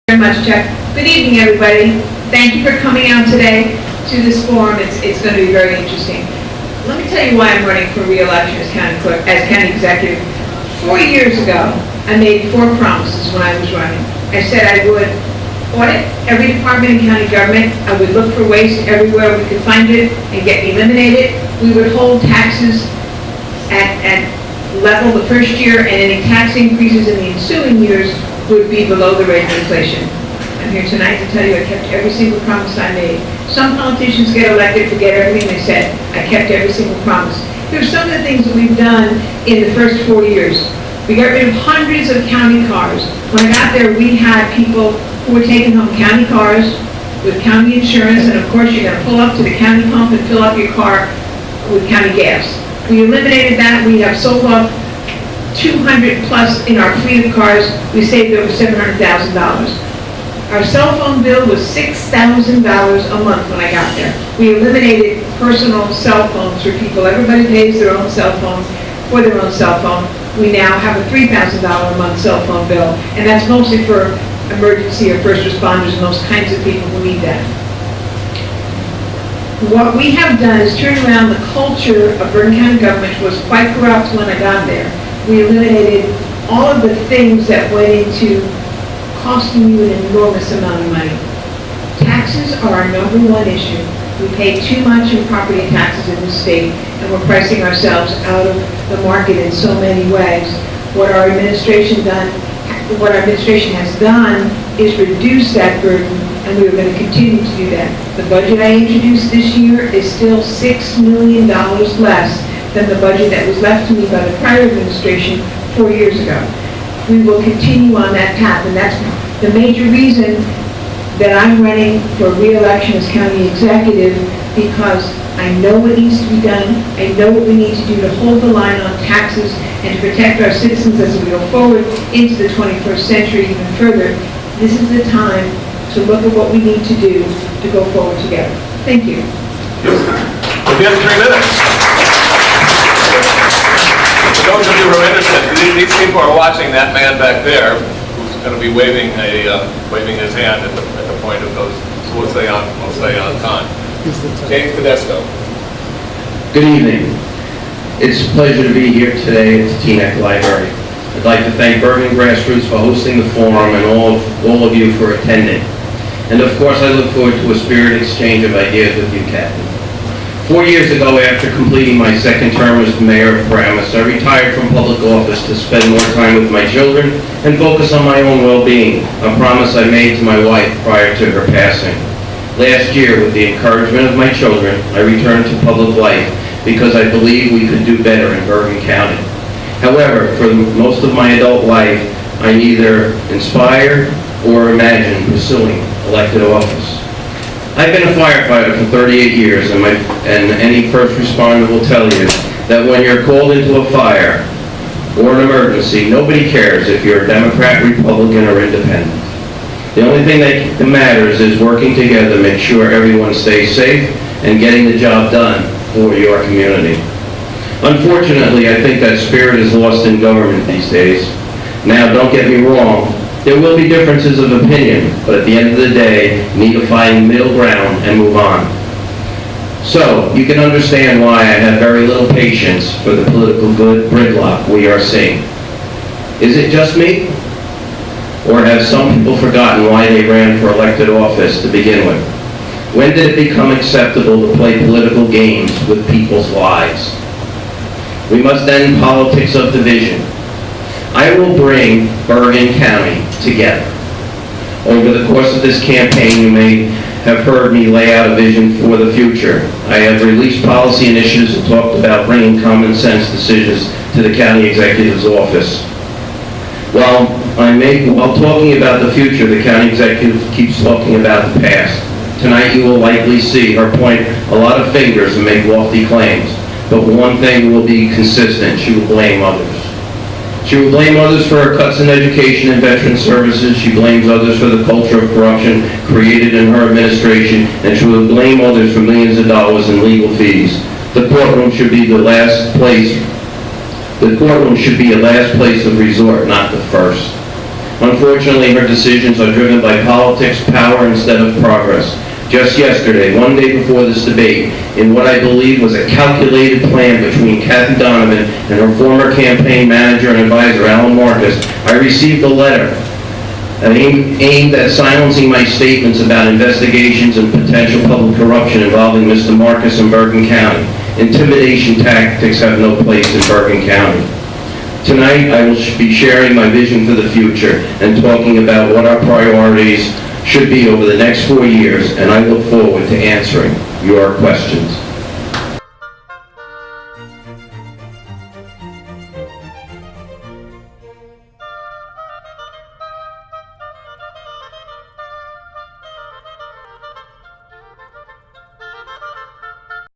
Very much, Chuck. Good evening, everybody. Thank you for coming out today to this forum. It's going to be very interesting. Let me tell you why I'm running for re-election as county clerk, as county executive. 4 years ago, I made 4 promises when I was running. I said I would audit every department in county government. I would look for waste everywhere we could find it and eliminate it. We would hold taxes at level the first year, and any tax increases in the ensuing years would be below the rate of inflation. I'm here tonight to tell you I kept every single promise I made. Some politicians get elected, forget everything they said. I kept every single promise. Here's some of the things that we've done in the first 4 years. We got rid of hundreds of county cars. When I got there, we had people who were taking home county cars with county insurance, and of course you're going to pull up to the county pump and fill up your car with county gas. We eliminated that. We have sold off 200 plus in our fleet of cars. We saved over $700,000. Our cell phone bill was $6,000 a month when I got there. We eliminated personal cell phones for people. Everybody pays their own cell phone for their own cell phone. We now have a $3,000 a month cell phone bill, and that's mostly for emergency or first responders and those kinds of people who need that. What we have done is turn around the culture of Bergen County government, which was quite corrupt when I got there. We eliminated all of the things that went into costing you an enormous amount of money. Taxes are our #1 issue. We pay too much in property taxes in the state, and we're pricing ourselves out of the market in so many ways. What our administration has done is reduce that burden, and we're going to continue to do that. The budget I introduced this year is still $6 million less than the budget that was left to me by the prior administration 4 years ago. We will continue on that path, and that's the major reason that I'm running for re-election as county executive, because I know what needs to be done. I know what we need to do to hold the line on taxes and to protect our citizens as we go forward into the 21st century even further. This is the time to look at what we need to do to go forward together. Thank you. We have 3 minutes. For those of you who are interested, these people are watching that man back there who's going to be waving his hand at the point of those. So we'll stay on time. James Tedesco. Good evening. It's a pleasure to be here today at the Teaneck Library. I'd like to thank Bergen Grassroots for hosting the forum and all of you for attending. And of course, I look forward to a spirited exchange of ideas with you, Captain. 4 years ago, after completing my second term as mayor of Paramus, I retired from public office to spend more time with my children and focus on my own well-being, a promise I made to my wife prior to her passing. Last year, with the encouragement of my children, I returned to public life because I believe we could do better in Bergen County. However, for most of my adult life, I neither inspired or imagined pursuing elected office. I've been a firefighter for 38 years, and any first responder will tell you that when you're called into a fire or an emergency, nobody cares if you're a Democrat, Republican, or Independent. The only thing that matters is working together to make sure everyone stays safe and getting the job done for your community. Unfortunately, I think that spirit is lost in government these days. Now, don't get me wrong, there will be differences of opinion, but at the end of the day, you need to find middle ground and move on. So, you can understand why I have very little patience for the political gridlock we are seeing. Is it just me? Or have some people forgotten why they ran for elected office to begin with? When did it become acceptable to play political games with people's lives? We must end politics of division. I will bring Bergen County together. Over the course of this campaign, you may have heard me lay out a vision for the future. I have released policy initiatives and talked about bringing common sense decisions to the county executive's office. While talking about the future, the county executive keeps talking about the past. Tonight you will likely see her point a lot of fingers and make lofty claims, but one thing will be consistent: she will blame others. She will blame others for her cuts in education and veteran services. She blames others for the culture of corruption created in her administration, and she will blame others for millions of dollars in legal fees. The courtroom should be the last place. The courtroom should be a last place of resort, not the first. Unfortunately, her decisions are driven by politics, power, instead of progress. Just yesterday, one day before this debate, in what I believe was a calculated plan between Kathy Donovan and her former campaign manager and advisor, Alan Marcus, I received a letter aimed at silencing my statements about investigations and potential public corruption involving Mr. Marcus in Bergen County. Intimidation tactics have no place in Bergen County. Tonight, I will be sharing my vision for the future and talking about what our priorities should be over the next 4 years, and I look forward to answering your questions.